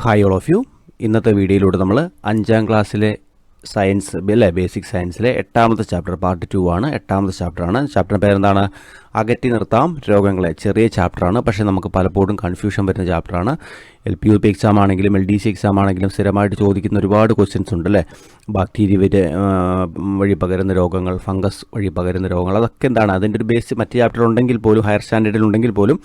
Hi all of U. ഇന്നത്തെ വീഡിയോയിലൂടെ നമ്മൾ 5ാം ക്ലാസ്സിലെ സയൻസ് അല്ലേ, ബേസിക് സയൻസിലെ 8ാമത്തെ ചാപ്റ്റർ പാർട്ട് 2 ആണ്. 8ാമത്തെ ചാപ്റ്ററാണ്. ചാപ്റ്ററിൻ്റെ പേരെന്താണ്? അകറ്റി നിർത്താം രോഗങ്ങളെ. ചെറിയ ചാപ്റ്ററാണ്, പക്ഷേ നമുക്ക് പലപ്പോഴും കൺഫ്യൂഷൻ വരുന്ന ചാപ്റ്ററാണ്. LPUP എക്സാം ആണെങ്കിലും LDC എക്സാം ആണെങ്കിലും സ്ഥിരമായിട്ട് ചോദിക്കുന്ന ഒരുപാട് ക്വസ്റ്റ്യൻസ് ഉണ്ട് അല്ലേ. ബാക്ടീരിയ വഴി പകരുന്ന രോഗങ്ങൾ, ഫംഗസ് വഴി പകരുന്ന രോഗങ്ങൾ, അതൊക്കെ എന്താണ് അതിൻ്റെ ഒരു ബേസ് മറ്റ് ചാപ്റ്റർ ഉണ്ടെങ്കിൽ പോലും, ഹയർ സ്റ്റാൻഡേർഡിൽ ഉണ്ടെങ്കിൽ പോലും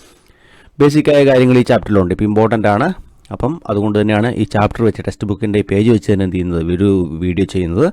ബേസിക്കായ കാര്യങ്ങൾ ഈ ചാപ്റ്ററിലുണ്ട്. ഇപ്പോൾ ഇമ്പോർട്ടൻ്റ് ആണ്. അപ്പം അതുകൊണ്ട് തന്നെയാണ് ഈ ചാപ്റ്റർ വെച്ച് ടെക്സ്റ്റ് ബുക്കിൻ്റെ ഈ പേജ് വെച്ച് തന്നെ എന്ത് ചെയ്യുന്നത്, ഒരു വീഡിയോ ചെയ്യുന്നത്.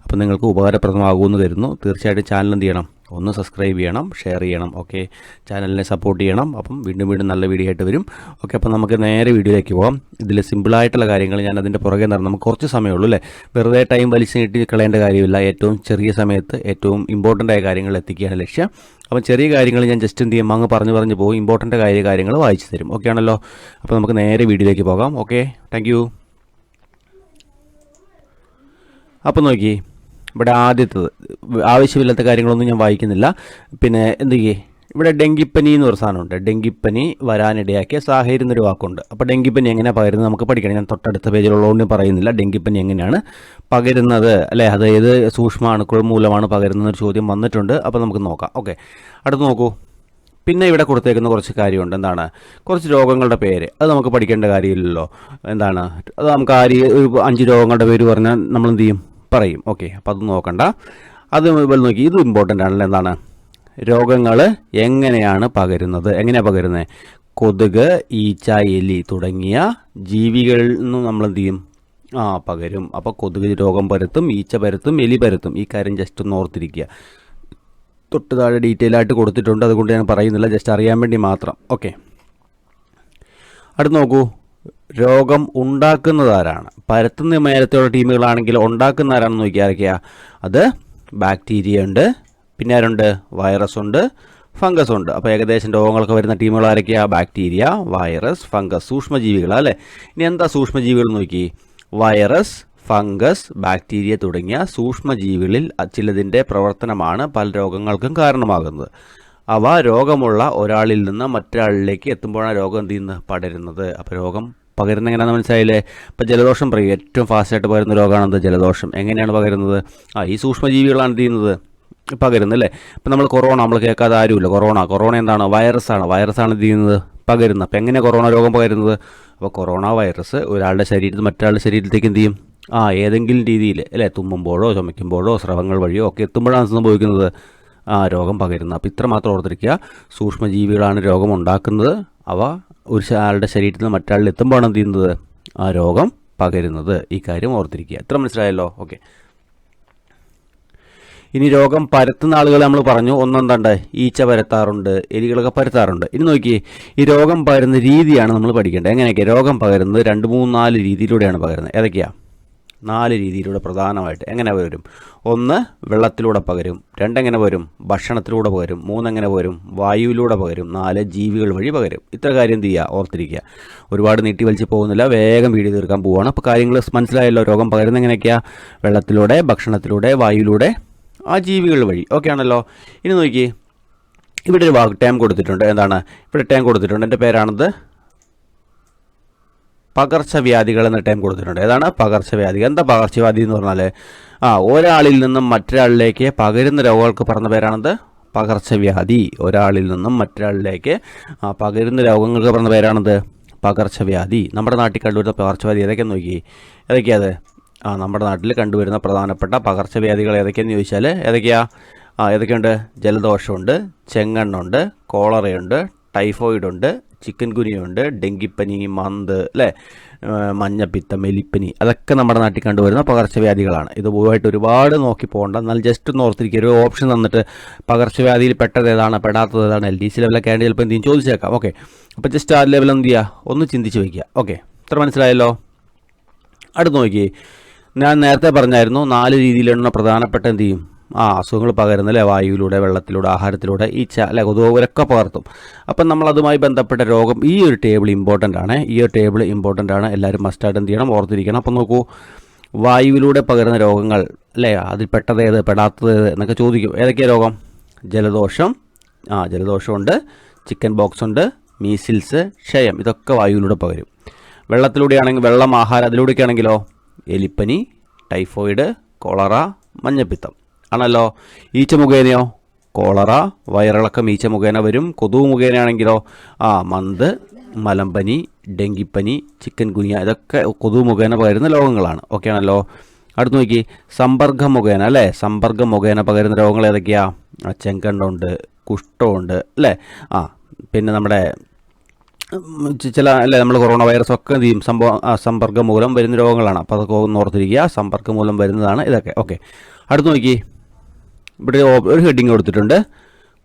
അപ്പം നിങ്ങൾക്ക് ഉപകാരപ്രദമാകുമെന്ന് കരുതുന്നു. തീർച്ചയായിട്ടും ചാനൽ എന്ത് ചെയ്യണം, ഒന്ന് സബ്സ്ക്രൈബ് ചെയ്യണം, ഷെയർ ചെയ്യണം. ഓക്കെ, ചാനലിനെ സപ്പോർട്ട് ചെയ്യണം. അപ്പം വീണ്ടും വീണ്ടും നല്ല വീഡിയോ ആയിട്ട് വരും. ഓക്കെ, അപ്പം നമുക്ക് നേരെ വീഡിയോയിലേക്ക് പോകാം. ഇതിൽ സിമ്പിളായിട്ടുള്ള കാര്യങ്ങൾ ഞാൻ അതിൻ്റെ പുറകെ നടന്ന് നമുക്ക് കുറച്ച് സമയമുള്ളൂ അല്ലേ. വെറുതെ ടൈം വലിച്ചു നീട്ടി കളയേണ്ട കാര്യമില്ല. ഏറ്റവും ചെറിയ സമയത്ത് ഏറ്റവും ഇമ്പോർട്ടൻ്റ് ആയ കാര്യങ്ങൾ എത്തിക്കുകയാണ് ലക്ഷ്യം. അപ്പം ചെറിയ കാര്യങ്ങൾ ഞാൻ ജസ്റ്റ് എന്ത് ചെയ്യും, അങ്ങ് പറഞ്ഞു പോകും. ഇമ്പോർട്ടൻ്റ് കാര്യങ്ങൾ വായിച്ചു തരും. ഓക്കെ ആണല്ലോ. അപ്പോൾ നമുക്ക് നേരെ വീഡിയോയിലേക്ക് പോകാം. Okay, thank you. അപ്പോൾ നോക്കി, ഇവിടെ ആദ്യത്തത് ആവശ്യമില്ലാത്ത കാര്യങ്ങളൊന്നും ഞാൻ വായിക്കുന്നില്ല. പിന്നെ എന്ത് ചെയ്യേ, ഇവിടെ ഡെങ്കിപ്പനി എന്ന് ഒരു സാധനമുണ്ട്. ഡെങ്കിപ്പനി വരാനിടയാക്കിയ സാഹചര്യം എന്നൊരു വാക്കുണ്ട്. അപ്പോൾ ഡെങ്കിപ്പനി എങ്ങനെയാണ് പകരുന്നത് നമുക്ക് പഠിക്കണം. ഞാൻ തൊട്ടടുത്ത പേജിലുള്ളതുകൊണ്ട് പറയുന്നില്ല. ഡെങ്കിപ്പനി എങ്ങനെയാണ് പകരുന്നത് അല്ലേ, അത് ഏത് സൂക്ഷ്മ അണുക്കൾ മൂലമാണ് പകരുന്നതെന്നൊരു ചോദ്യം വന്നിട്ടുണ്ട്. അപ്പോൾ നമുക്ക് നോക്കാം. ഓക്കെ, അടുത്ത് നോക്കൂ. പിന്നെ ഇവിടെ കൊടുത്തേക്കുന്ന കുറച്ച് കാര്യമുണ്ട്. എന്താണ്? കുറച്ച് രോഗങ്ങളുടെ പേര്. അത് നമുക്ക് പഠിക്കേണ്ട കാര്യമില്ലല്ലോ. എന്താണ് അത്? നമുക്ക് ഒരു 5 രോഗങ്ങളുടെ പേര് പറഞ്ഞാൽ നമ്മൾ എന്ത് ചെയ്യും, പറയും. ഓക്കെ, അപ്പോൾ അത് നോക്കണ്ട. അത് നോക്കി, ഇത് ഇമ്പോർട്ടൻ്റ് ആണല്ലോ. എന്താണ്? രോഗങ്ങൾ എങ്ങനെയാണ് പകരുന്നത്? എങ്ങനെയാണ് പകരുന്നത്? കൊതുക്, ഈച്ച, എലി തുടങ്ങിയ ജീവികളിൽ നിന്നും നമ്മൾ എന്ത് ചെയ്യും, പകരും. അപ്പോൾ കൊതുക് രോഗം പരത്തും, ഈച്ച പരത്തും, എലി പരത്തും. ഈ കാര്യം ജസ്റ്റ് ഒന്ന് ഓർത്തിരിക്കുക. തൊട്ട് താഴെ ഡീറ്റെയിൽ ആയിട്ട് കൊടുത്തിട്ടുണ്ട്, അതുകൊണ്ട് ഞാൻ പറയുന്നില്ല, ജസ്റ്റ് അറിയാൻ വേണ്ടി മാത്രം. ഓക്കെ, അടുത്ത് നോക്കൂ. രോഗം ഉണ്ടാക്കുന്നത് ആരാണ്? പരത്തുന്ന നേരത്തെയുള്ള ടീമുകളാണെങ്കിൽ ഉണ്ടാക്കുന്ന ആരാണെന്ന് നോക്കിയാൽ അത് ബാക്ടീരിയ ഉണ്ട്, പിന്നെ ആരുണ്ട്? വൈറസ് ഉണ്ട്, ഫംഗസ് ഉണ്ട്. അപ്പോൾ ഏകദേശം രോഗങ്ങളൊക്കെ വരുന്ന ടീമുകൾ ആരൊക്കെയാണ്? ബാക്ടീരിയ, വൈറസ്, ഫംഗസ്, സൂക്ഷ്മജീവികളാണ് അല്ലേ. ഇനി എന്താ സൂക്ഷ്മജീവികൾ നോക്കി. വൈറസ്, ഫംഗസ്, ബാക്ടീരിയ തുടങ്ങിയ സൂക്ഷ്മജീവികളിൽ ചിലതിൻ്റെ പ്രവർത്തനമാണ് പല രോഗങ്ങൾക്കും കാരണമാകുന്നത്. അവ രോഗമുള്ള ഒരാളിൽ നിന്ന് മറ്റൊരാളിലേക്ക് എത്തുമ്പോഴാണ് രോഗം എന്ത് ചെയ്യുന്നത്, പടരുന്നത്. അപ്പോൾ രോഗം പകരുന്ന എങ്ങനെയാണെന്ന് മനസ്സിലായില്ലേ. ഇപ്പോൾ ജലദോഷം പറയും, ഏറ്റവും ഫാസ്റ്റായിട്ട് പകരുന്ന രോഗമാണെന്ത്? ജലദോഷം. എങ്ങനെയാണ് പകരുന്നത്? ഈ സൂക്ഷ്മജീവികളാണ് എന്ത് ചെയ്യുന്നത്, പകരുന്നല്ലേ. ഇപ്പം നമ്മൾ കൊറോണ നമ്മൾ കേൾക്കാതെ ആരുമില്ല. കൊറോണ എന്താണ്? വൈറസാണ് എന്ത് ചെയ്യുന്നത്, പകരുന്നത്. അപ്പോൾ എങ്ങനെയാണ് കൊറോണ രോഗം പകരുന്നത്? അപ്പോൾ കൊറോണ വൈറസ് ഒരാളുടെ ശരീരത്തിൽ മറ്റൊരാളുടെ ശരീരത്തിലേക്ക് എന്ത് ചെയ്യും, ഏതെങ്കിലും രീതിയിൽ അല്ലേ, തുമ്മുമ്പോഴോ ചുമയ്ക്കുമ്പോഴോ സ്രവങ്ങൾ വഴിയോ ഒക്കെ എത്തുമ്പോഴാണ് സംഭവിക്കുന്നത്, രോഗം പകരുന്നത്. അപ്പോൾ ഇത്ര മാത്രം ഓർത്തിരിക്കുക. സൂക്ഷ്മജീവികളാണ് രോഗം ഉണ്ടാക്കുന്നത്. അവ ആളുടെ ശരീരത്തിൽ നിന്ന് മറ്റൊരാളിൽ എത്തുമ്പോഴാണ് എന്ത് ചെയ്യുന്നത്, രോഗം പകരുന്നത്. ഈ കാര്യം ഓർത്തിരിക്കുക. ഇത്ര മനസ്സിലായല്ലോ. ഓക്കെ, ഇനി രോഗം പരത്തുന്ന ആളുകൾ നമ്മൾ പറഞ്ഞു. ഒന്നെന്താണ്ട്? ഈച്ച പരത്താറുണ്ട്, എലികളൊക്കെ പരത്താറുണ്ട്. ഇനി നോക്കി, ഈ രോഗം പകരുന്ന രീതിയാണ് നമ്മൾ പഠിക്കേണ്ടത്. എങ്ങനെയൊക്കെ രോഗം പകരുന്നത്? 2, 3, 4 രീതിയിലൂടെയാണ് പകരുന്നത്. ഏതൊക്കെയാണ്? 4 രീതിയിലൂടെ പ്രധാനമായിട്ട്. എങ്ങനെ പകരും? 1 വെള്ളത്തിലൂടെ പകരും, 2 എങ്ങനെ പകരും? ഭക്ഷണത്തിലൂടെ പകരും, 3 എങ്ങനെ പകരും? വായുവിലൂടെ പകരും, 4 ജീവികൾ വഴി പകരും. ഇത്ര കാര്യം എന്ത് ചെയ്യുക, ഓർത്തിരിക്കുക. ഒരുപാട് നീട്ടി വലിച്ച് പോകുന്നില്ല, വേഗം വീഡിയോ തീർക്കാൻ പോവുകയാണ്. അപ്പോൾ കാര്യങ്ങൾ മനസ്സിലായല്ലോ. രോഗം പകരുന്നത് എങ്ങനെയൊക്കെയാണ്? വെള്ളത്തിലൂടെ, ഭക്ഷണത്തിലൂടെ, വായുവിലൂടെ, ജീവികൾ വഴി. ഓക്കെ ആണല്ലോ. ഇനി നോക്കി, ഇവിടെ ഒരു ടൈം കൊടുത്തിട്ടുണ്ട്. എന്താണ് ഇവിടെ ടൈം കൊടുത്തിട്ടുണ്ട്? എൻ്റെ പേരാണത് പകർച്ചവ്യാധികൾ എന്ന ടൈം കൊടുത്തിട്ടുണ്ട്. ഏതാണ്? പകർച്ചവ്യാധി. എന്താ പകർച്ചവ്യാധി എന്ന് പറഞ്ഞാൽ? ഒരാളിൽ നിന്നും മറ്റൊരാളിലേക്ക് പകരുന്ന രോഗങ്ങൾക്ക് പറഞ്ഞ പേരാണത് പകർച്ചവ്യാധി. ഒരാളിൽ നിന്നും മറ്റൊരാളിലേക്ക് പകരുന്ന രോഗങ്ങൾക്ക് പറഞ്ഞ പേരാണത് പകർച്ചവ്യാധി. നമ്മുടെ നാട്ടിൽ കണ്ടുവരുന്ന പകർച്ചവ്യാധി ഏതൊക്കെയാണെന്ന് നോക്കി. ഏതൊക്കെയാണ്? നമ്മുടെ നാട്ടിൽ കണ്ടുവരുന്ന പ്രധാനപ്പെട്ട പകർച്ചവ്യാധികൾ ഏതൊക്കെയാണെന്ന് ചോദിച്ചാൽ ഏതൊക്കെയുണ്ട്? ജലദോഷമുണ്ട്, ചെങ്ങണ്ണുണ്ട്, കോളറയുണ്ട്, ടൈഫോയിഡുണ്ട്, ചിക്കൻ ഗുനിയുണ്ട്, ഡെങ്കിപ്പനി, മന്ത് അല്ലേ, മഞ്ഞപ്പിത്തം, എലിപ്പനി, അതൊക്കെ നമ്മുടെ നാട്ടിൽ കണ്ടുവരുന്ന പകർച്ചവ്യാധികളാണ്. ഇത് പോയിട്ട് ഒരുപാട് നോക്കി പോകണ്ട. എന്നാൽ ജസ്റ്റ് ഒന്ന് ഓർത്തിരിക്കുക. ഒരു ഓപ്ഷൻ തന്നിട്ട് പകർച്ചവ്യാധിയിൽ പെട്ടത് ഏതാണ്, പെടാത്തത് ഏതാണ്, LDC ലെവലൊക്കെ ആണെങ്കിൽ ചിലപ്പോൾ എന്തെങ്കിലും ചോദിച്ചേക്കാം. ഓക്കെ, അപ്പോൾ ജസ്റ്റ് ആ ലെവൽ എന്ത് ചെയ്യുക, ഒന്ന് ചിന്തിച്ച് വയ്ക്കുക. ഓക്കെ, ഇത്ര മനസ്സിലായല്ലോ. അടുത്ത് നോക്കി, ഞാൻ നേരത്തെ പറഞ്ഞായിരുന്നു 4 രീതിയിലുള്ള പ്രധാനപ്പെട്ട എന്ത് ചെയ്യും, അസുഖങ്ങൾ പകരുന്നല്ലേ. വായുവിലൂടെ, വെള്ളത്തിലൂടെ, ആഹാരത്തിലൂടെ, ഈച്ച അല്ലെ, കൊതുകൊക്കെ പകർത്തും. അപ്പം നമ്മൾ അതുമായി ബന്ധപ്പെട്ട രോഗം, ഈ ഒരു ടേബിൾ ഇമ്പോർട്ടൻ്റ് ആണ്. എല്ലാവരും മസ്റ്റായിട്ട് എന്ത് ചെയ്യണം, ഓർത്തിരിക്കണം. അപ്പം നോക്കൂ, വായുവിലൂടെ പകരുന്ന രോഗങ്ങൾ അല്ലേ, അതിൽ പെട്ടതേത്, പെടാത്തത് എന്നൊക്കെ ചോദിക്കും. ഏതൊക്കെയാണ് രോഗം? ജലദോഷം, ജലദോഷമുണ്ട്, ചിക്കൻ ബോക്സ് ഉണ്ട്, മീസിൽസ്, ക്ഷയം, ഇതൊക്കെ വായുവിലൂടെ പകരും. വെള്ളത്തിലൂടെയാണെങ്കിൽ വെള്ളം, ആഹാരം അതിലൂടെയൊക്കെ ആണെങ്കിലോ എലിപ്പനി, ടൈഫോയിഡ്, കോളറ, മഞ്ഞപ്പിത്തം ആണല്ലോ. ഈച്ച മുഖേനയോ കോളറ, വയറിളക്കം ഈച്ച മുഖേന വരും. കൊതുക് മുഖേനയാണെങ്കിലോ മന്ത്, മലമ്പനി, ഡെങ്കിപ്പനി, ചിക്കൻ ഗുനിയ, ഇതൊക്കെ കൊതുക് മുഖേന പകരുന്ന രോഗങ്ങളാണ്. ഓക്കെ ആണല്ലോ. അടുത്ത് നോക്കി, സമ്പർക്കം മുഖേന അല്ലേ, സമ്പർക്കം മുഖേന പകരുന്ന രോഗങ്ങൾ ഏതൊക്കെയാണ്? ചെങ്കണ്ണുണ്ട്, കുഷ്ഠമുണ്ട് അല്ലേ. പിന്നെ നമ്മുടെ ചില അല്ലേ നമ്മൾ കൊറോണ വൈറസ് ഒക്കെ എന്ത് ചെയ്യും, സമ്പർക്കം മൂലം വരുന്ന രോഗങ്ങളാണ്. അപ്പോൾ അതൊക്കെ ഒന്ന് ഓർത്തിരിക്കുക, സമ്പർക്കം മൂലം വരുന്നതാണ് ഇതൊക്കെ. ഓക്കെ, അടുത്ത് നോക്കി, ഇവിടെ ഒരു ഹെഡിങ് കൊടുത്തിട്ടുണ്ട്,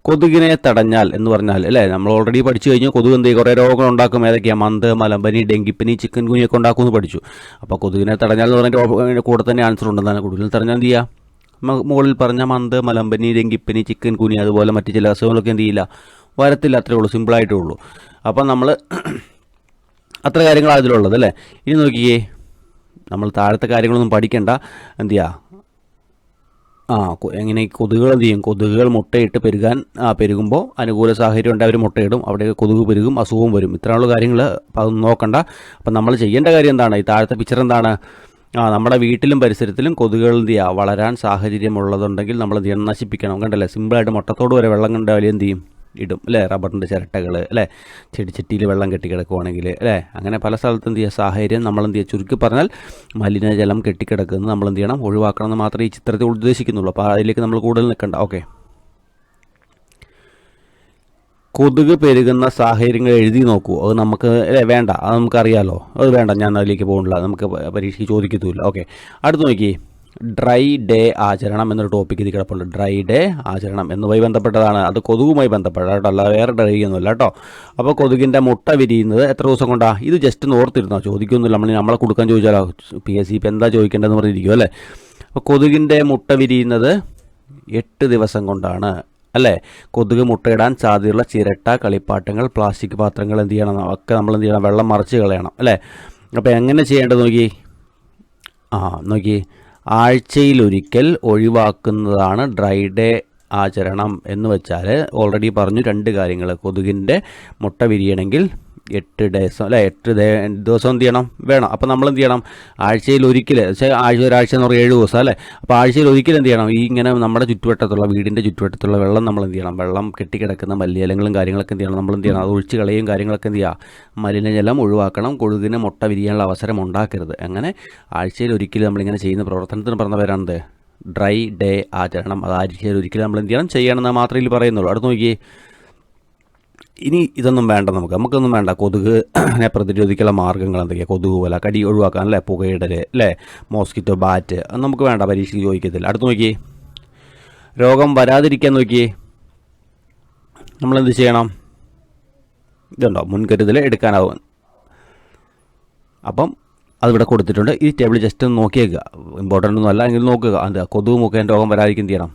കൊതുകിനെ തടഞ്ഞാൽ എന്ന് പറഞ്ഞാൽ അല്ലേ, നമ്മൾ ഓൾറെഡി പഠിച്ചു കഴിഞ്ഞു. കൊതുക് എന്ത് ചെയ്യും, കുറേ രോഗങ്ങൾ ഉണ്ടാക്കും. ഏതൊക്കെയാണ്? മന്ത്, മലമ്പനി, ഡെങ്കിപ്പനി, ചിക്കൻ ഗുനിയൊക്കെ ഉണ്ടാക്കുമെന്ന് പഠിച്ചു. അപ്പോൾ കൊതുകിനെ തടഞ്ഞാൽ എന്ന് പറഞ്ഞിട്ട് കൂടെ തന്നെ ആൻസർ ഉണ്ടെന്നാണ്. കൊതുകിനെ തടഞ്ഞാൽ എന്ത് ചെയ്യുക? മുകളിൽ പറഞ്ഞ മന്ത്, മലമ്പനി, ഡെങ്കിപ്പനി, ചിക്കൻ ഗുനി അതുപോലെ മറ്റ് ചില അസുഖങ്ങളൊക്കെ എന്ത് ചെയ്യില്ല, വരത്തില്ല. അത്രേ ഉള്ളൂ, സിമ്പിളായിട്ടേ ഉള്ളൂ. അപ്പം നമ്മൾ അത്ര കാര്യങ്ങളാണ് അതിലുള്ളത് അല്ലേ. ഇനി നോക്കിയേ, നമ്മൾ താഴത്തെ കാര്യങ്ങളൊന്നും പഠിക്കണ്ട. എന്ത് ചെയ്യുക, എങ്ങനെ കൊതുകുകൾ എന്ത് ചെയ്യും, കൊതുകുകൾ മുട്ടയിട്ട് പെരുകുമ്പോൾ അനുകൂല സാഹചര്യം ഉണ്ട്, അവർ മുട്ടയിടും, അവിടെ കൊതുക് പെരുകും, അസുഖവും വരും. ഇത്രയുള്ള കാര്യങ്ങൾ അപ്പോൾ അതൊന്നും നോക്കണ്ട. അപ്പം നമ്മൾ ചെയ്യേണ്ട കാര്യം എന്താണ്? ഈ താഴത്തെ പിക്ചർ എന്താണ്? നമ്മുടെ വീട്ടിലും പരിസരത്തിലും കൊതുകുകൾ എന്ത് ചെയ്യുക, വളരാൻ സാഹചര്യമുള്ളതുണ്ടെങ്കിൽ നമ്മൾ എന്ത് ചെയ്യണം? നശിപ്പിക്കണം. കണ്ടല്ലേ, സിമ്പിളായിട്ട് മുട്ടത്തോട് വരെ വെള്ളം കണ്ട വലിയ എന്ത് ചെയ്യും, ഇടും അല്ലേ. റബ്ബറിൻ്റെ ചിരട്ടകൾ അല്ലേ, ചെടിച്ചട്ടിയിൽ വെള്ളം കെട്ടിക്കിടക്കുവാണെങ്കിൽ അല്ലേ, അങ്ങനെ പല സ്ഥലത്തും എന്ത് ചെയ്യുക, സാഹചര്യം നമ്മൾ എന്ത് ചെയ്യുക, ചുരുക്കി പറഞ്ഞാൽ മലിനജലം കെട്ടിക്കിടക്കുന്നത് നമ്മൾ എന്ത് ചെയ്യണം, ഒഴിവാക്കണം എന്ന് മാത്രമേ ഈ ചിത്രത്തിൽ ഉദ്ദേശിക്കുന്നുള്ളൂ. അപ്പോൾ അതിലേക്ക് നമ്മൾ കൂടുതൽ നിൽക്കണ്ട. ഓക്കെ, കൊതുക് പെരുകുന്ന സാഹചര്യങ്ങൾ എഴുതി നോക്കൂ. അത് നമുക്ക് അല്ലേ വേണ്ട, അത് നമുക്കറിയാലോ, അത് വേണ്ട, ഞാൻ അതിലേക്ക് പോകുന്നില്ല, നമുക്ക് പരീക്ഷയ്ക്ക് ചോദിക്കത്തുമില്ല. ഓക്കെ, അടുത്ത് നോക്കി, ഡ്രൈ ഡേ ആചരണം എന്നൊരു ടോപ്പിക്ക് ഇത് കിടപ്പുണ്ട്. ഡ്രൈ ഡേ ആചരണം എന്നുമായി ബന്ധപ്പെട്ടതാണ്. അത് കൊതുകുമായി ബന്ധപ്പെട്ട അല്ല, വേറെ ഡ്രൈ ഒന്നുമില്ല കേട്ടോ. അപ്പോൾ കൊതുകിൻ്റെ മുട്ട വിരിയുന്നത് എത്ര ദിവസം കൊണ്ടാണ്? ഇത് ജസ്റ്റ് ഒന്ന് ഓർത്തിരുന്നോ, ചോദിക്കൊന്നുമില്ല. നമ്മളെ കൊടുക്കാൻ ചോദിച്ചാലോ PSC ഇപ്പം എന്താ ചോദിക്കേണ്ടതെന്ന് പറഞ്ഞിരിക്കും അല്ലേ. അപ്പോൾ കൊതുകിൻ്റെ മുട്ട വിരിയുന്നത് 8 ദിവസം കൊണ്ടാണ് അല്ലേ. കൊതുക് മുട്ടയിടാൻ സാധ്യതയുള്ള ചിരട്ട, കളിപ്പാട്ടങ്ങൾ, പ്ലാസ്റ്റിക് പാത്രങ്ങൾ എന്ത് ചെയ്യണം, ഒക്കെ നമ്മൾ എന്ത് ചെയ്യണം, വെള്ളം മറിച്ച് കളയണം അല്ലേ. അപ്പോൾ എങ്ങനെ ചെയ്യേണ്ടത് നോക്കി, നോക്കി, ആഴ്ചയിലൊരിക്കൽ ഒഴിവാക്കുന്നതാണ് ഡ്രൈ ഡേ ആചരണം എന്ന് വെച്ചാൽ ഓൾറെഡി പറഞ്ഞു 2 കാര്യങ്ങൾ. കൊതുകിൻ്റെ മുട്ട വിരിയണമെങ്കിൽ 8 ദിവസം അല്ലേ, 8 ദിവസം എന്ത് ചെയ്യണം, വേണം. അപ്പോൾ നമ്മൾ എന്ത് ചെയ്യണം, ആഴ്ചയിലൊരിക്കൽ, ഒരാഴ്ച എന്ന് പറഞ്ഞാൽ 7 ദിവസം അല്ലേ. അപ്പോൾ ആഴ്ചയിലൊരിക്കൽ എന്ത് ചെയ്യണം, ഈ ഇങ്ങനെ നമ്മുടെ ചുറ്റുവട്ടത്തുള്ള വീടിൻ്റെ ചുറ്റുവട്ടത്തുള്ള വെള്ളം നമ്മൾ എന്ത് ചെയ്യണം, വെള്ളം കെട്ടിക്കിടക്കുന്ന മലിനജലങ്ങളും കാര്യങ്ങളൊക്കെ എന്ത് ചെയ്യണം, നമ്മൾ എന്ത് ചെയ്യണം, അത് ഒഴിച്ച് കളയും കാര്യങ്ങളൊക്കെ എന്ത് ചെയ്യുക, മലിനജലം ഒഴിവാക്കണം. കൊതുകിന് മുട്ട വിരിയാനുള്ള അവസരം ഉണ്ടാക്കരുത്. അങ്ങനെ ആഴ്ചയിലൊരിക്കൽ നമ്മളിങ്ങനെ ചെയ്യുന്ന പ്രവർത്തനത്തിന് പറഞ്ഞ പേരാണെന്ത്, ഡ്രൈ ഡേ ആചരണം. അത് ആഴ്ചയിലൊരിക്കൽ നമ്മൾ എന്ത് ചെയ്യണം എന്ന് മാത്രമേ ഇതിൽ പറയുന്നുള്ളൂ. അടുത്ത് നോക്കിയേ, ഇനി ഇതൊന്നും വേണ്ട, നമുക്കൊന്നും വേണ്ട. കൊതുകിനെ പ്രതിരോധിക്കാനുള്ള മാർഗ്ഗങ്ങൾ എന്തൊക്കെയാണ്? കൊതുക് പോലെ കടി ഒഴിവാക്കാൻ അല്ലേ, പുകയിടൽ അല്ലേ, മോസ്കിറ്റോ ബാറ്റ്, അത് നമുക്ക് വേണ്ട, പരീക്ഷയ്ക്ക് ചോദിക്കത്തില്ല. അടുത്ത് നോക്കിയേ, രോഗം വരാതിരിക്കാൻ നോക്കിയേ, നമ്മളെന്ത് ചെയ്യണം? ഇതുണ്ടോ, മുൻകരുതൽ എടുക്കാനാവും. അപ്പം അതിവിടെ കൊടുത്തിട്ടുണ്ട്. ഈ ടേബിൾ ജസ്റ്റ് ഒന്ന് നോക്കിയേക്കുക, ഇമ്പോർട്ടൻ്റ് ഒന്നും അല്ല എങ്കിൽ നോക്കുക. എന്താ, കൊതുക് മുഖേന രോഗം വരാതിരിക്കും എന്ത് ചെയ്യണം,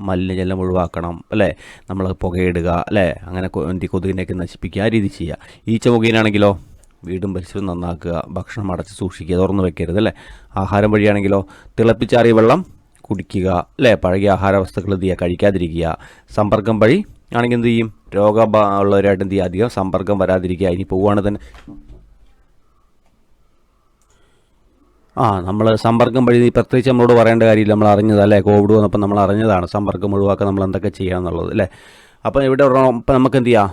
മലിനജലം ഒഴിവാക്കണം അല്ലേ, നമ്മൾ പുകയിടുക അല്ലേ, അങ്ങനെ കൊതുകിനെയൊക്കെ നശിപ്പിക്കുക, ആ രീതി ചെയ്യുക. ഈച്ച മുഖേനാണെങ്കിലോ വീടും പരിസരവും നന്നാക്കുക, ഭക്ഷണം അടച്ച് സൂക്ഷിക്കുക, തുറന്ന് വെക്കരുത് അല്ലേ. ആഹാരം വഴിയാണെങ്കിലോ തിളപ്പിച്ചാറിയ വെള്ളം കുടിക്കുക അല്ലേ, പഴകിയ ആഹാര വസ്തുക്കൾ എന്ത് ചെയ്യുക, കഴിക്കാതിരിക്കുക. സമ്പർക്കം വഴി ആണെങ്കിൽ എന്ത് ചെയ്യും, രോഗമുള്ളവരായിട്ട് എന്ത് ചെയ്യുക, അധികം സമ്പർക്കം വരാതിരിക്കുക. ഇനി പോവുകയാണ് തന്നെ നമ്മൾ സമ്പർക്കം വഴി പ്രത്യേകിച്ച് നമ്മളോട് പറയേണ്ട കാര്യമില്ല, നമ്മൾ അറിഞ്ഞതല്ലേ, കോവിഡ് വന്നപ്പോൾ നമ്മൾ അറിഞ്ഞതാണ് സമ്പർക്കം ഒഴിവാക്കാൻ നമ്മൾ എന്തൊക്കെ ചെയ്യണം എന്നുള്ളത് അല്ലേ. അപ്പം ഇവിടെ ഇപ്പം നമുക്ക് എന്ത് ചെയ്യാം,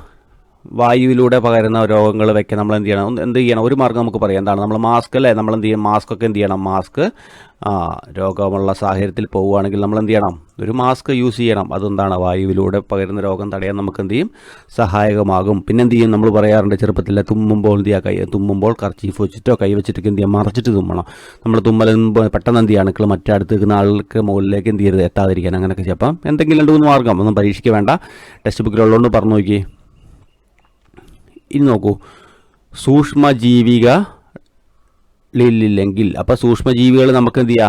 വായുവിലൂടെ പകരുന്ന രോഗങ്ങൾ വെക്കാൻ നമ്മൾ എന്ത് ചെയ്യണം, ഒരു മാർഗ്ഗം നമുക്ക് പറയാം. എന്താണ്, നമ്മൾ മാസ്ക് അല്ലേ, നമ്മൾ എന്ത് ചെയ്യണം, മാസ്കൊക്കെ എന്ത് ചെയ്യണം, മാസ്ക് രോഗമുള്ള സാഹചര്യത്തിൽ പോവുകയാണെങ്കിൽ നമ്മൾ എന്ത് ചെയ്യണം, ഒരു മാസ്ക് യൂസ് ചെയ്യണം. അതെന്താണ്, വായുവിലൂടെ പകരുന്ന രോഗം തടയാൻ നമുക്ക് എന്ത് ചെയ്യും, സഹായകമാകും. പിന്നെ എന്ത് ചെയ്യും, നമ്മൾ പറയാറുണ്ട് ചെറുപ്പത്തിൽ, തുമ്മുമ്പോൾ എന്ത് ചെയ്യുക, തുമ്മുമ്പോൾ കർച്ചീഫ് വെച്ചിട്ടോ കൈ വെച്ചിട്ടൊക്കെ എന്ത് ചെയ്യുക, മറച്ചിട്ട് തുമ്മണം. നമ്മൾ തുമ്മലുമ്പോൾ പെട്ടെന്ന് എന്ത് ചെയ്യുക, അണുക്കൾ മറ്റടുത്ത് നിൽക്കുന്ന ആൾക്ക് മുകളിലേക്ക് എന്ത് ചെയ്യരുത്, എത്താതിരിക്കാൻ, അങ്ങനെയൊക്കെ ചെയ്യാം. അപ്പം എന്തെങ്കിലും 2-3 മാർഗ്ഗം ഒന്നും പരീക്ഷയ്ക്ക് വേണ്ട, ടെക്സ്റ്റ് ബുക്കിലുള്ളതുകൊണ്ട് പറഞ്ഞു നോക്കി. ഇനി നോക്കൂ, സൂക്ഷ്മജീവികളില്ലെങ്കിൽ, അപ്പോൾ സൂക്ഷ്മജീവികൾ നമുക്ക് എന്ത് ചെയ്യുക,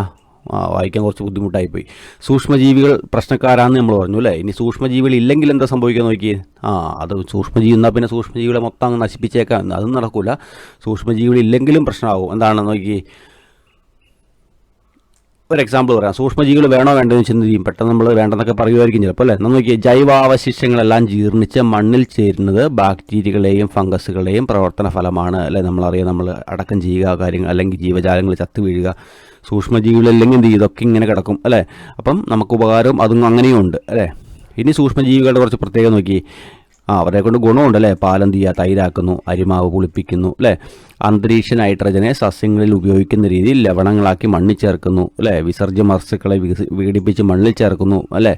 വായിക്കാൻ കുറച്ച് ബുദ്ധിമുട്ടായിപ്പോയി. സൂക്ഷ്മജീവികൾ പ്രശ്നക്കാരാണെന്ന് നമ്മൾ പറഞ്ഞു അല്ലേ. ഇനി സൂക്ഷ്മജീവികൾ ഇല്ലെങ്കിൽ എന്താ സംഭവിക്കുക നോക്കിയേ, അത് സൂക്ഷ്മജീവി എന്നാൽ പിന്നെ സൂക്ഷ്മജീവികളെ മൊത്തം അങ്ങ് നശിപ്പിച്ചേക്കാം, അതും നടക്കില്ല. സൂക്ഷ്മജീവികൾ ഇല്ലെങ്കിലും പ്രശ്നമാകും. എന്താണെന്ന് നോക്കി, ഒരു എക്സാമ്പിൾ പറയാം. സൂക്ഷ്മജീവികൾ വേണോ വേണ്ടതെന്ന് ചിന്ത ചെയ്യും. പെട്ടെന്ന് നമ്മൾ വേണ്ടെന്നൊക്കെ പറയുമായിരിക്കും ചിലപ്പോൾ അല്ലേ. നമ്മൾ നോക്കിയാൽ ജൈവാവശിഷ്ടങ്ങളെല്ലാം ജീർണിച്ച് മണ്ണിൽ ചേരുന്നത് ബാക്ടീരിയകളെയും ഫംഗസുകളെയും പ്രവർത്തന ഫലമാണ് അല്ലേ. നമ്മളറിയാം, നമ്മൾ അടക്കം ചെയ്യുക കാര്യങ്ങൾ, അല്ലെങ്കിൽ ജീവജാലങ്ങൾ ചത്തു വീഴുക. സൂക്ഷ്മജീവികളില്ലെങ്കിൽ എന്ത് ചെയ്യും, ഇതൊക്കെ ഇങ്ങനെ കിടക്കും അല്ലേ. അപ്പം നമുക്ക് ഉപകാരവും അതും അങ്ങനെയും ഉണ്ട് അല്ലേ. ഇനി സൂക്ഷ്മജീവികളുടെ കുറച്ച് പ്രത്യേകത നോക്കി. അവരെ കൊണ്ട് ഗുണമുണ്ട് അല്ലേ. പാലെന്ത് ചെയ്യുക, തൈരാക്കുന്നു, അരിമാവ് പുളിപ്പിക്കുന്നു അല്ലേ. അന്തരീക്ഷ നൈട്രജനെ സസ്യങ്ങളിൽ ഉപയോഗിക്കുന്ന രീതിയിൽ ലവണങ്ങളാക്കി മണ്ണിൽ ചേർക്കുന്നു അല്ലേ. വിസർജ്യ വസ്തുക്കളെ വിഘടിപ്പിച്ച് മണ്ണിൽ ചേർക്കുന്നു അല്ലേ.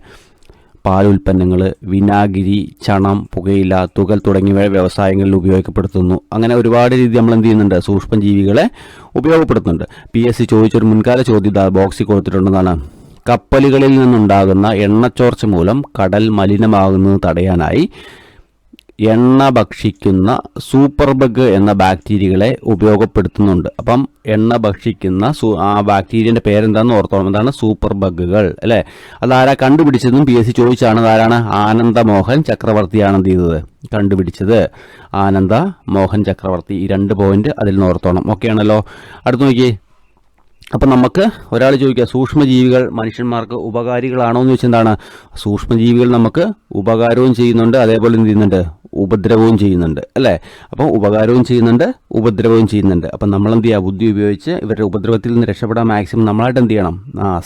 പാലുൽപ്പന്നങ്ങൾ, വിനാഗിരി, ചണം, പുകയില, തുകൽ തുടങ്ങിയവ വ്യവസായങ്ങളിൽ ഉപയോഗപ്പെടുത്തുന്നു. അങ്ങനെ ഒരുപാട് രീതി നമ്മൾ എന്ത് ചെയ്യുന്നുണ്ട്, സൂക്ഷ്മജീവികളെ ഉപയോഗപ്പെടുത്തുന്നുണ്ട്. PSC ചോദിച്ചൊരു മുൻകാല ചോദ്യം ബോക്സിൽ കൊടുത്തിട്ടുണ്ടെന്നാണ്. കപ്പലുകളിൽ നിന്നുണ്ടാകുന്ന എണ്ണച്ചോർച്ച മൂലം കടൽ മലിനമാകുന്നത് തടയാനായി എണ്ണ ഭക്ഷിക്കുന്ന സൂപ്പർ ബഗ് എന്ന ബാക്ടീരിയകളെ ഉപയോഗപ്പെടുത്തുന്നുണ്ട്. അപ്പം എണ്ണ ഭക്ഷിക്കുന്ന ആ ബാക്ടീരിയൻ്റെ പേരെന്താണെന്ന് ഓർത്തോളം, എന്താണ് സൂപ്പർ ബഗുകൾ അല്ലേ. അതാരാ കണ്ടുപിടിച്ചതെന്നും PSC ചോദിച്ചാണ്. അതാരാണ്? ആനന്ദമോഹൻ ചക്രവർത്തിയാണ് എന്ത് ചെയ്തത്, കണ്ടുപിടിച്ചത്. ആനന്ദമോഹൻ ചക്രവർത്തി. ഈ 2 പോയിന്റ് അതിൽ നിന്ന് ഓർത്തോണം. ഓക്കെ ആണല്ലോ. അടുത്ത് നോക്കി. അപ്പം നമുക്ക് ഒരാൾ ചോദിക്കുക, സൂക്ഷ്മജീവികൾ മനുഷ്യന്മാർക്ക് ഉപകാരികളാണോ എന്ന് ചോദിച്ചാൽ എന്താണ്, സൂക്ഷ്മജീവികൾ നമുക്ക് ഉപകാരവും ചെയ്യുന്നുണ്ട്, അതേപോലെ എന്ത് ചെയ്യുന്നുണ്ട്, ഉപദ്രവവും ചെയ്യുന്നുണ്ട് അല്ലേ. അപ്പം ഉപകാരവും ചെയ്യുന്നുണ്ട്, ഉപദ്രവവും ചെയ്യുന്നുണ്ട്. അപ്പം നമ്മളെന്ത് ചെയ്യുക, ബുദ്ധി ഉപയോഗിച്ച് ഇവരുടെ ഉപദ്രവത്തിൽ നിന്ന് രക്ഷപ്പെടാൻ മാക്സിമം നമ്മളായിട്ട് എന്ത് ചെയ്യണം,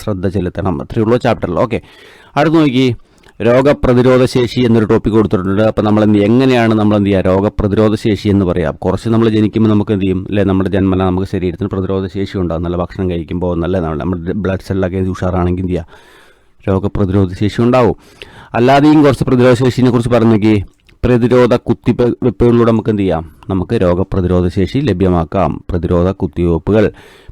ശ്രദ്ധ ചെലുത്തണം. അത്രയുള്ളൂ ചാപ്റ്ററിൽ. ഓക്കെ, അടുത്ത് നോക്കി. രോഗപ്രതിരോധ ശേഷി എന്നൊരു ടോപ്പിക് കൊടുത്തിട്ടുണ്ട്. അപ്പോൾ നമ്മൾ എങ്ങനെയാണ് നമ്മൾ എന്ത് ചെയ്യുക, രോഗപ്രതിരോധ ശേഷി എന്ന് പറയാം. കുറച്ച് നമ്മൾ ജനിക്കുമ്പോൾ നമുക്ക് എന്ത് ചെയ്യും അല്ലേ, നമ്മുടെ ജന്മന നമുക്ക് ശരീരത്തിന് പ്രതിരോധ ശേഷി ഉണ്ടാകും. നല്ല ഭക്ഷണം കഴിക്കുമ്പോൾ നല്ല നമ്മുടെ ബ്ലഡ് സെല്ലൊക്കെ ഉഷാറാണെങ്കിൽ എന്ത് ചെയ്യുക, രോഗപ്രതിരോധ ശേഷി ഉണ്ടാവും. അല്ലാതെയും കുറച്ച് പ്രതിരോധ ശേഷിനെ കുറിച്ച് പറഞ്ഞെങ്കിൽ, പ്രതിരോധ കുത്തിവെപ്പുകളിലൂടെ നമുക്ക് എന്ത് ചെയ്യാം, നമുക്ക് രോഗപ്രതിരോധ ശേഷി ലഭ്യമാക്കാം. പ്രതിരോധ കുത്തിവെപ്പുകൾ.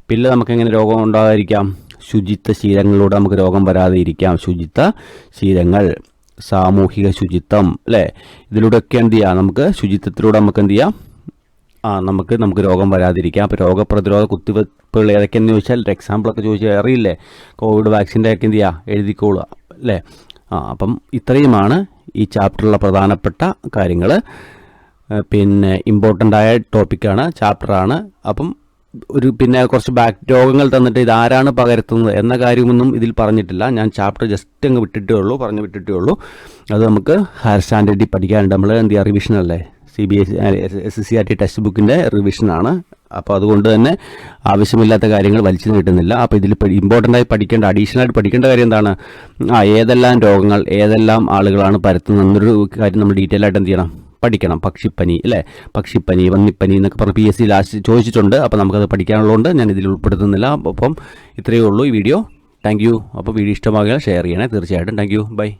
പിന്നെ നമുക്ക് എങ്ങനെ രോഗം ഉണ്ടാകാതിരിക്കാം, ശുചിത്വ ശീലങ്ങളിലൂടെ നമുക്ക് രോഗം വരാതെ ഇരിക്കാം. ശുചിത്വ ശീലങ്ങൾ, സാമൂഹിക ശുചിത്വം അല്ലേ. ഇതിലൂടെയൊക്കെ എന്ത് ചെയ്യാം, നമുക്ക് ശുചിത്വത്തിലൂടെ നമുക്ക് എന്ത് ചെയ്യാം, നമുക്ക് രോഗം വരാതിരിക്കാം. അപ്പോൾ രോഗപ്രതിരോധ കുത്തിവെപ്പുകൾ ഏതൊക്കെയെന്ന് ചോദിച്ചാൽ, എക്സാമ്പിളൊക്കെ ചോദിച്ചാൽ അറിയില്ലേ, കോവിഡ് വാക്സിൻ്റെ ഒക്കെ എന്ത് ചെയ്യുക, എഴുതിക്കോളുക അല്ലേ. അപ്പം ഇത്രയുമാണ് ഈ ചാപ്റ്ററിലുള്ള പ്രധാനപ്പെട്ട കാര്യങ്ങൾ. പിന്നെ ഇമ്പോർട്ടൻ്റ് ആയ ടോപ്പിക്കാണ്, ചാപ്റ്ററാണ്. അപ്പം പിന്നെ കുറച്ച് രോഗങ്ങൾ തന്നിട്ട് ഇതാരാണ് പകർത്തുന്നത് എന്ന കാര്യമൊന്നും ഇതിൽ പറഞ്ഞിട്ടില്ല. ഞാൻ ചാപ്റ്റർ ജസ്റ്റ് അങ്ങ് പറഞ്ഞു വിട്ടിട്ടേ ഉള്ളൂ. അത് നമുക്ക് ഹയർ സ്റ്റാൻഡേർഡിൽ പഠിക്കാനുണ്ട്. നമ്മൾ എന്ത് ചെയ്യുക, റിവിഷൻ അല്ലേ, CBSE SCCRT ടെക്സ്റ്റ് ബുക്കിൻ്റെ റിവിഷനാണ്. അപ്പോൾ അതുകൊണ്ട് തന്നെ ആവശ്യമില്ലാത്ത കാര്യങ്ങൾ വലിച്ചു കിട്ടുന്നില്ല. അപ്പോൾ ഇതിൽ ഇമ്പോർട്ടൻ്റ് ആയി അഡീഷണലായിട്ട് പഠിക്കേണ്ട കാര്യം എന്താണ്, ഏതെല്ലാം രോഗങ്ങൾ ഏതെല്ലാം ആളുകളാണ് പരത്തുന്നത് എന്നൊരു കാര്യം നമ്മൾ ഡീറ്റെയിൽ ആയിട്ട് എന്ത് ചെയ്യണം, പഠിക്കണം. പക്ഷിപ്പനി അല്ലേ, പക്ഷിപ്പനി, വന്നിപ്പനി എന്നൊക്കെ പറഞ്ഞ് PSC ലാസ്റ്റ് ചോദിച്ചിട്ടുണ്ട്. അപ്പോൾ നമുക്കത് പഠിക്കാനുള്ളതുകൊണ്ട് ഞാൻ ഇതിൽ ഉൾപ്പെടുത്തുന്നില്ല. അപ്പം ഇത്രയേ ഉള്ളൂ ഈ വീഡിയോ. Thank you. അപ്പോൾ വീഡിയോ ഇഷ്ടമാകിയാൽ ഷെയർ ചെയ്യണേ തീർച്ചയായിട്ടും. Thank you. ബൈ.